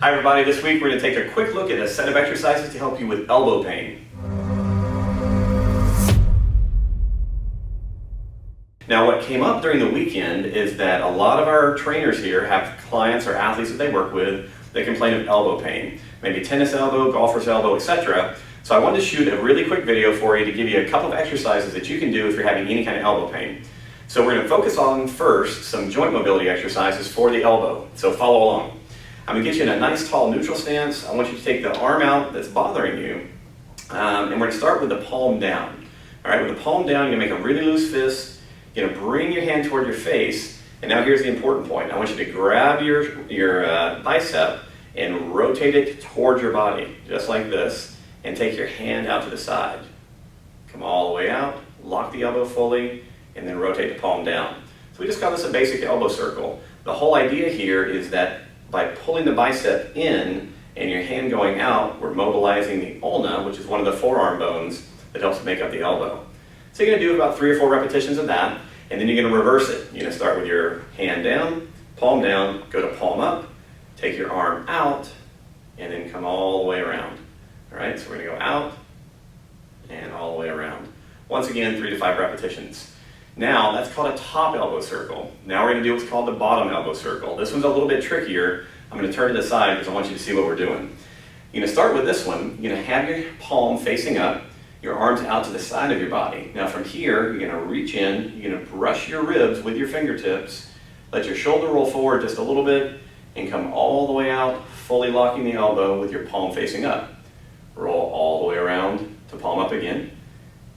Hi everybody, this week we're going to take a quick look at a set of exercises to help you with elbow pain. Now what came up during the weekend is that a lot of our trainers here have clients or athletes that they work with that complain of elbow pain, maybe tennis elbow, golfer's elbow, etc. So I wanted to shoot a really quick video for you to give you a couple of exercises that you can do if you're having any kind of elbow pain. So we're going to focus on first some joint mobility exercises for the elbow, so follow along. I'm going to get you in a nice tall neutral stance. I want you to take the arm out that's bothering you, and we're going to start with the palm down. All right, with the palm down, you're going to make a really loose fist. You're going to bring your hand toward your face, and now here's the important point. I want you to grab your bicep and rotate it towards your body, just like this, and take your hand out to the side. Come all the way out, lock the elbow fully, and then rotate the palm down. So we just call this a basic elbow circle. The whole idea here is that by pulling the bicep in and your hand going out, we're mobilizing the ulna, which is one of the forearm bones that helps make up the elbow. So you're going to do about 3 or 4 repetitions of that, and then you're going to reverse it. You're going to start with your hand down, palm down, go to palm up, take your arm out, and then come all the way around. All right, so we're going to go out and all the way around. Once again, 3 to 5 repetitions. Now, that's called a top elbow circle. Now we're going to do what's called the bottom elbow circle. This one's a little bit trickier. I'm going to turn to the side because I want you to see what we're doing. You're going to start with this one. You're going to have your palm facing up, your arms out to the side of your body. Now from here, you're going to reach in, you're going to brush your ribs with your fingertips, let your shoulder roll forward just a little bit, and come all the way out, fully locking the elbow with your palm facing up. Roll all the way around to palm up again,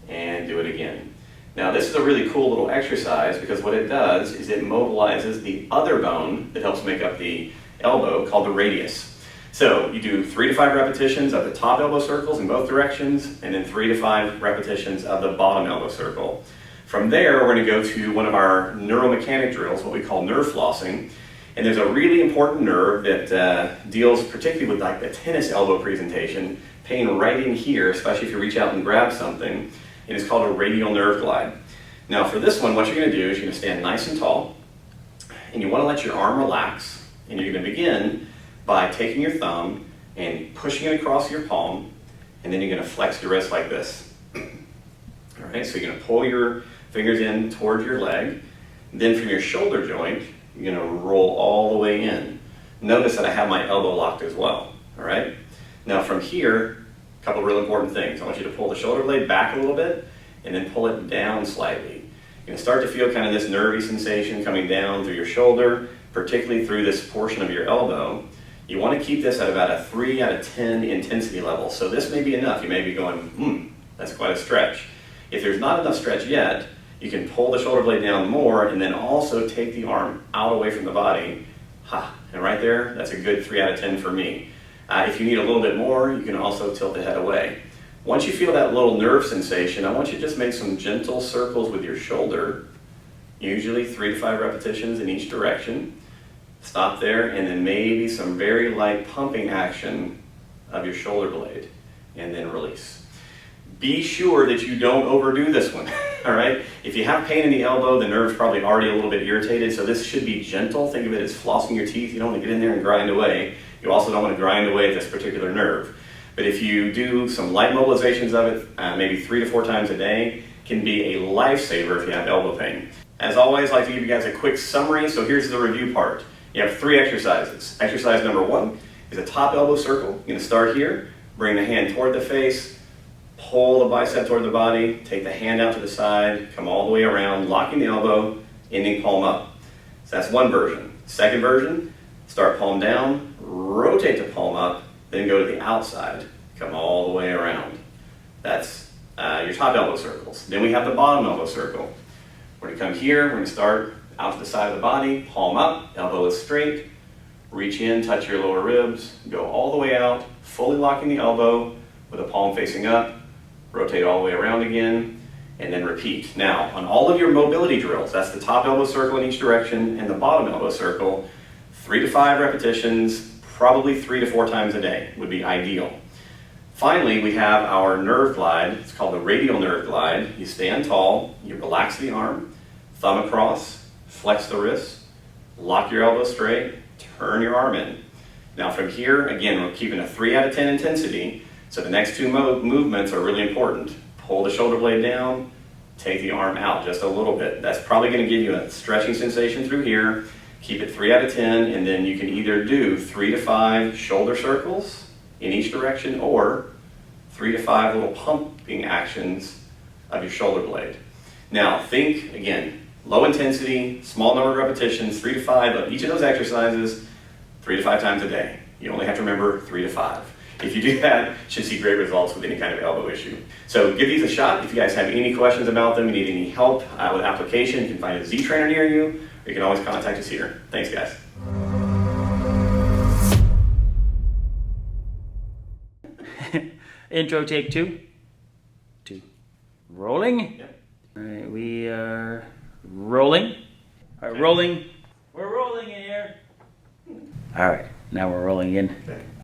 and do it again. Now this is a really cool little exercise because what it does is it mobilizes the other bone that helps make up the elbow called the radius. So you do 3 to 5 repetitions of the top elbow circles in both directions, and then 3 to 5 repetitions of the bottom elbow circle. From there, we're going to go to one of our neuromechanic drills, what we call nerve flossing. And there's a really important nerve that deals particularly with like the tennis elbow presentation, pain right in here, especially if you reach out and grab something. And it's called a radial nerve glide. Now for this one, what you're going to do is you're going to stand nice and tall, and you want to let your arm relax, and you're going to begin by taking your thumb and pushing it across your palm, and then you're going to flex your wrist like this. All right, so you're going to pull your fingers in towards your leg. Then from your shoulder joint, you're going to roll all the way in. Notice that I have my elbow locked as well. All right. Now from here, a couple of real important things. I want you to pull the shoulder blade back a little bit, and then pull it down slightly. You're going to start to feel kind of this nervy sensation coming down through your shoulder, particularly through this portion of your elbow. You want to keep this at about a 3 out of 10 intensity level. So this may be enough. You may be going, that's quite a stretch. If there's not enough stretch yet, you can pull the shoulder blade down more and then also take the arm out away from the body. And right there, that's a good 3 out of 10 for me. If you need a little bit more, you can also tilt the head away. Once you feel that little nerve sensation, I want you to just make some gentle circles with your shoulder, usually 3 to 5 repetitions in each direction. Stop there, and then maybe some very light pumping action of your shoulder blade, and then release. Be sure that you don't overdo this one, all right? If you have pain in the elbow, the nerve's probably already a little bit irritated, so this should be gentle. Think of it as flossing your teeth. You don't want to get in there and grind away. You also don't want to grind away at this particular nerve. But if you do some light mobilizations of it, maybe 3 to 4 times a day, can be a lifesaver if you have elbow pain. As always, I like to give you guys a quick summary, so here's the review part. You have 3 exercises. Exercise number 1 is a top elbow circle. You're going to start here, bring the hand toward the face, pull the bicep toward the body, take the hand out to the side, come all the way around, locking the elbow, ending palm up. So that's one version. Second version, start palm down, rotate to palm up, then go to the outside, come all the way around. That's your top elbow circles. Then we have the bottom elbow circle. We're going to come here, we're going to start out to the side of the body, palm up, elbow is straight, reach in, touch your lower ribs, go all the way out, fully locking the elbow with the palm facing up, rotate all the way around again, and then repeat. Now, on all of your mobility drills, that's the top elbow circle in each direction and the bottom elbow circle, 3 to 5 repetitions, probably 3 to 4 times a day would be ideal. Finally, we have our nerve glide. It's called the radial nerve glide. You stand tall, you relax the arm, thumb across, flex the wrist, lock your elbow straight, turn your arm in. Now from here, again, we're keeping a 3 out of 10 intensity. So the next two movements are really important. Pull the shoulder blade down, take the arm out just a little bit. That's probably going to give you a stretching sensation through here. Keep it 3 out of 10, and then you can either do 3 to 5 shoulder circles in each direction, or 3 to 5 little pumping actions of your shoulder blade. Now think, again, low intensity, small number of repetitions, 3 to 5 of each of those exercises, 3 to 5 times a day. You only have to remember 3 to 5. If you do that, you should see great results with any kind of elbow issue. So give these a shot. If you guys have any questions about them, you need any help with application, you can find a Z trainer near you, or you can always contact us here. Thanks, guys. Intro, take 2. Rolling. Yep. All right, we are rolling. All right, rolling. We're rolling in here. All right, now we're rolling in. Okay.